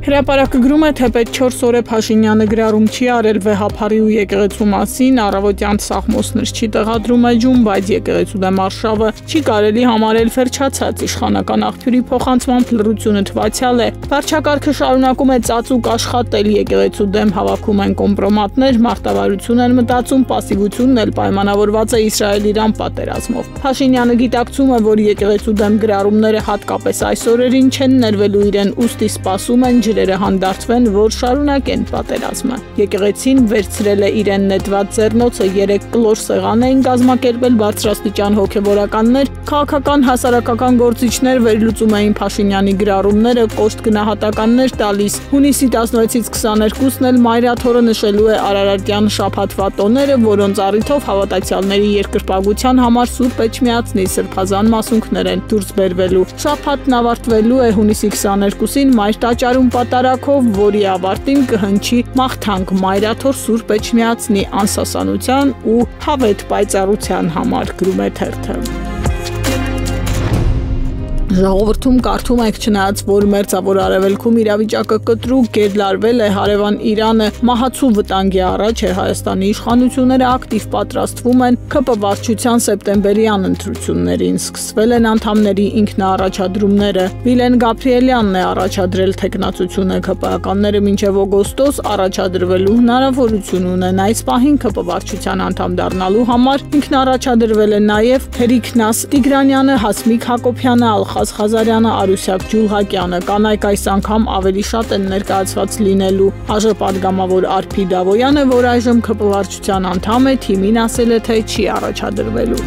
Հրապարակը գրում է, թե պետք 4 օր է Փաշինյանը գրառում չի արել վեհափարի ու եկեղեցու մասին, առավոտյան սաղմոսներ չի տեղադրում էջում, բայց եկեղեցու դեմ արշավը չի կարելի համարել վերջացած իշխանական աղբյուրի փոխանցման լռությունը թվացյալ է։ Վարչակարգը շարունակում է ծածուկ աշխատել, եկեղեցու դեմ հավաքում են կոմպրոմատներ, մարտավարություն են մտածում, պասիվությունն էլ պայմանավորված է Իսրայել-Իրան պատերազմով։ Փաշինյանը գիտակցում է, որ եկեղեցու դեմ գրառումները հատկապես այս օրերին չեն ներվելու իրեն, ուստի սպասում են ջրերը հանդարտվեն, որ շարունակեն պատերազմը։ Եկեղեցին վերցրել է իրեն նետված ձեռնոցը, 3 կլոր սեղան էին կազմակերպել բարձրաստիճան հոգևորականներ, քաղաքական հասարակական գործիչներ վերլուծում էին Փաշինյանի գրառումները, կոշտ գնահատականներ տալիս։ Հունիսի 16-ից 22-ն էլ Մայրաթորը նշելու է Արարատյան շաբաթվա տոները, որոնց առիթով հավատացյալների երկրպագության համար Սուրբ Էջմիածնի սրբազան մասունքներ են դուրս բերվելու։ Շաբաթն ավարտվելու է հունիսի 22-ին Մայր տաճարում պատարագով, որի ավարտին կհնչի մաղթանք Մայրաթոր Սուրբ Էջմիածնի անսասանության ու հավետ պայծառության համար, գրում է թերթը։ Ժողովրդում կարդում եք, չնայած որ մերձավոր արևելքում իրավիճակը կտրուկ գերլարվել է, հարևան Իրանը մահացու վտանգի առաջ է, Հայաստանի իշխանությունները ակտիվ պատրաստվում են ՔՊ վարչության սեպտեմբերյան ընտրություններին, սկսվել են անդամների ինքնաառաջադրումները։ Վիլեն Գաբրիելյանն է առաջադրել թեկնածությունը, ՔՊ-ականները մինչև օգոստոս առաջադրվելու հնարավորություն ունեն։ Այս պահին ՔՊ վարչության անդամ դառնալու համար ինքնաառաջադրվել են նաև Հերիքնաս Տիգրանյանը, Հասմիկ Հակոբյանը, Ղազարյանը, Արուսյակ Ջուլհակյանը, կանայք այս անգամ ավելի շատ են ներկայացված լինելու։ ԱԺ պատգամավոր Արփի Դավոյանը, որ այժմ ՔՊ վարչության անդամ է, թիմին ասել է, թե չի առաջադրվելու։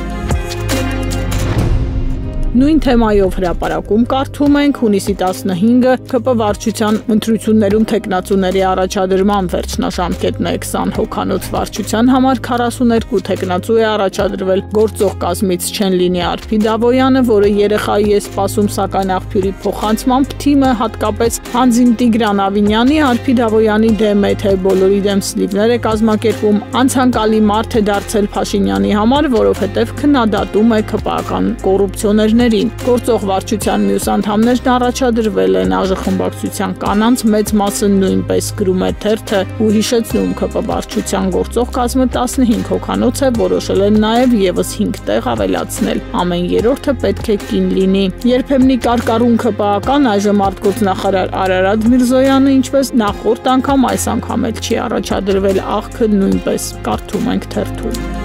Նույն թեմայով հրապարակում կարդում ենք հունիսի 15-ը ՔՊ վարչության ընտրություններում թեկնածուների առաջադրման վերջնաժամկետն է 20 հոգանոց վարչության համար 42 թեկնածու է առաջադրվել գործող կազմից չեն լինի Արփի Դավոյանը, որը երեխայի է սպասում, սակայն աղբյուրի փոխանցմամբ թիմը հատկապես Հանձին Տիգրան Ավինյանի, Արփի Դավոյանի դեմ է, թե բոլորի դեմ սլիվներ է կազմակերպում, անցանկալի մարդ է դարձել Փաշինյանի համար, որովհետև քննադատում է ՔՊ-ական կոռուպցիոներներին։ Գործող վարչության մյուս անդամներն առաջադրվել են ԱԺ խմբակցության կանանց մեծ մասը նույնպես, գրում է թերթը ու հիշեցնում ՔՊ վարչության գործող կազմը 15 հոգանոց է, որոշել են նաև եւս 5 տեղ ավելացնել։ Ամեն երրորդը պետք է կին լինի։ Երբեմնի կարկառուն ՔՊ-ական այժմ արտգործնախարար Արարատ Միրզոյանը, ինչպես նախորդ անգամ, այս անգամ էլ չի առաջադրվել, աղքը նույնպես, կարդում ենք թերթում։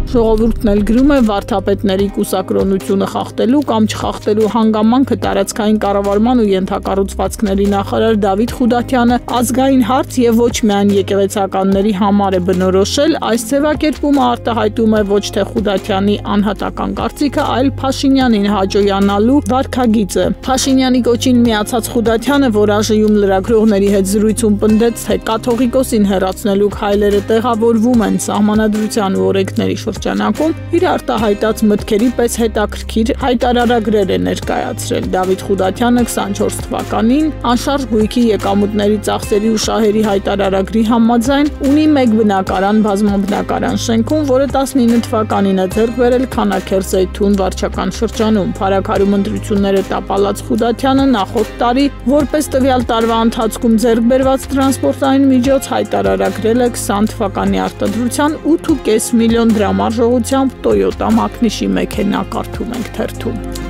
Ժողովուրդն էլ գրում է վարդապետների կուսակրոնությունը խախտելու կամ չխախտելու հանգամանքը տարածքային կառավարման ու ենթակառուցվածքների նախարար Դավիթ Խուդատյանը ազգային հարց եւ ոչ միայն եկեղեցականների համար է բնորոշել, այս ձևակերպումը արտահայտում է ոչ թե Խուդատյանի անհատական կարծիքը, այլ Փաշինյանին հաջողանալու վարքագիծը։ Փաշինյանի կոչին միացած Խուդատյանը, որ ԱԺ-ում լրագրողների հետ զրույցում պնդեց, թե կաթողիկոսին հեռացնելու քայլերը տեղավորվում են սահմանադրության ու օրենքների շրջանակում, իր արտահայտած մտքերի պես հետաքրքիր հայտարարագրեր է ներկայացրել։ Դավիթ Խուդատյանը 24 թվականին անշարժ գույքի եկամուտների ծախսերի ու շահերի հայտարարագրի համաձայն ունի 1 բնակարան բազմաբնակարան շենքում, որը 19 թվականին է ձեռք բերել Քանաքեռ-Զեյթուն վարչական շրջանում։ Փարաքարում ընտրությունները տապալած Խուդատյանը նախորդ տարի որպես տվյալ տարվա ընթացքում ձեռք բերված տրանսպորտային միջոց հայտարարագրել է 20 թվականի արտադրության 8.5 միլիոն դրամ արժողությամբ Toyota Magnishի մեքենա, կարդում ենք թերթում։